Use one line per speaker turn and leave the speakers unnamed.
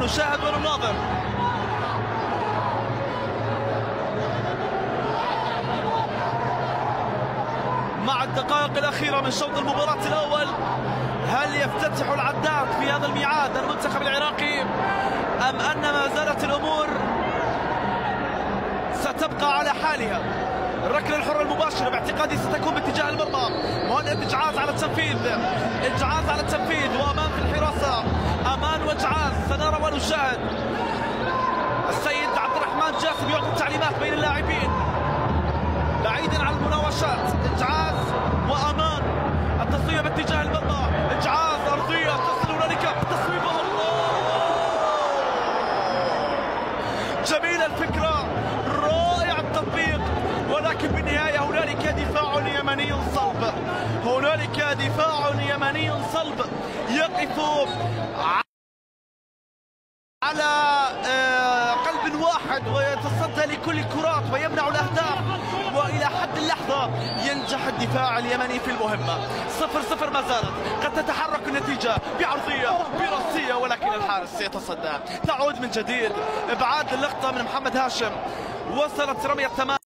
نشاهد ونناظر. مع الدقائق الأخيرة من شوط المباراة الأول، هل يفتتح العداد في هذا الميعاد المنتخب العراقي أم أن ما زالت الأمور ستبقى على حالها؟ الركلة الحرة المباشرة باعتقادي ستكون باتجاه المرمى. مهند إجعاز على التنفيذ، إجعاز على التنفيذ وأمان في الحراسة، أمان وإجعاز سنرى ونشاهد. السيد عبد الرحمن جاسم يعطي التعليمات بين اللاعبين بعيدا عن المناوشات. إجعاز وأمان، التصويب باتجاه المرمى، إجعاز أرضية تصل هنالك تصويبه. الله، جميلة الفكرة، رائع التطبيق، ولكن بالنهاية هنالك دفاع يمني صلب، هنالك دفاع يمني صلب يقف على قلب واحد ويتصدى لكل الكرات ويمنع الأهداف، وإلى حد اللحظة ينجح الدفاع اليمني في المهمة. 0-0 ما زالت، قد تتحرك النتيجة بعرضية براسية ولكن الحارس يتصدى. تعود من جديد، إبعاد اللقطة من محمد هاشم، وصلت رمية تمام.